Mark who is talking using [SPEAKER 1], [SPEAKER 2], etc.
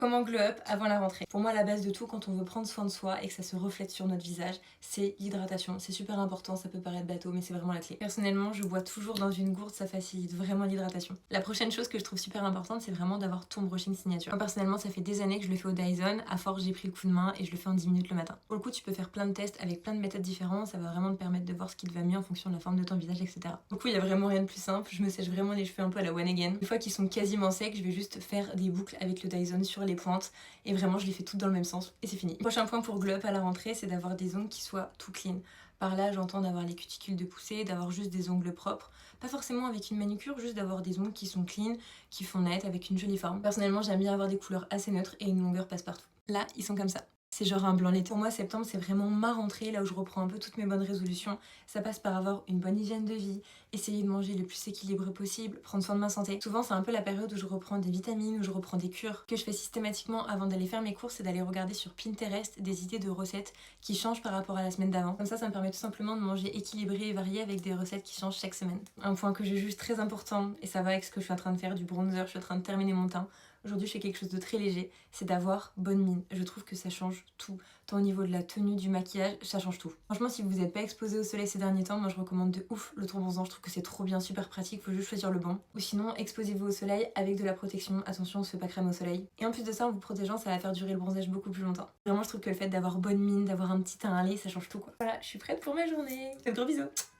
[SPEAKER 1] Comment glow up avant la rentrée? Pour moi, la base de tout quand on veut prendre soin de soi et que ça se reflète sur notre visage, c'est l'hydratation. C'est super important, ça peut paraître bateau, mais c'est vraiment la clé. Personnellement, je bois toujours dans une gourde, ça facilite vraiment l'hydratation. La prochaine chose que je trouve super importante, c'est vraiment d'avoir ton brushing signature. Moi, personnellement, ça fait des années que je le fais au Dyson. À force, j'ai pris le coup de main et je le fais en 10 minutes le matin. Pour le coup, tu peux faire plein de tests avec plein de méthodes différentes. Ça va vraiment te permettre de voir ce qui te va mieux en fonction de la forme de ton visage, etc. Du coup, il y a vraiment rien de plus simple. Je me sèche vraiment les cheveux un peu à la one again. Une fois qu'ils sont quasiment secs, je vais juste faire des boucles avec le Dyson sur les pointes. Et vraiment, je les fais toutes dans le même sens et c'est fini. Prochain point pour glow up à la rentrée, c'est d'avoir des ongles qui soient tout clean. Par là, j'entends d'avoir les cuticules de pousser, d'avoir juste des ongles propres. Pas forcément avec une manucure, juste d'avoir des ongles qui sont clean, qui font net, avec une jolie forme. Personnellement, j'aime bien avoir des couleurs assez neutres et une longueur passe-partout. Là, ils sont comme ça. C'est genre un blanc lait. Pour moi, septembre, c'est vraiment ma rentrée, là où je reprends un peu toutes mes bonnes résolutions. Ça passe par avoir une bonne hygiène de vie, essayer de manger le plus équilibré possible, prendre soin de ma santé. Souvent, c'est un peu la période où je reprends des vitamines, où je reprends des cures. Ce que je fais systématiquement avant d'aller faire mes courses, c'est d'aller regarder sur Pinterest des idées de recettes qui changent par rapport à la semaine d'avant. Comme ça me permet tout simplement de manger équilibré et varié avec des recettes qui changent chaque semaine. Un point que je juge très important, et ça va avec ce que je suis en train de faire, du bronzer, je suis en train de terminer mon teint. Aujourd'hui, je fais quelque chose de très léger, c'est d'avoir bonne mine. Je trouve que ça change tout. Tant au niveau de la tenue, du maquillage, ça change tout. Franchement, si vous n'êtes pas exposé au soleil ces derniers temps, moi je recommande de ouf le tour bronzant. Je trouve que c'est trop bien, super pratique, faut juste choisir le bon. Ou sinon, exposez-vous au soleil avec de la protection. Attention, on se fait pas crème au soleil. Et en plus de ça, en vous protégeant, ça va faire durer le bronzage beaucoup plus longtemps. Vraiment, je trouve que le fait d'avoir bonne mine, d'avoir un petit teint allé, ça change tout quoi. Voilà, je suis prête pour ma journée. De gros bisous.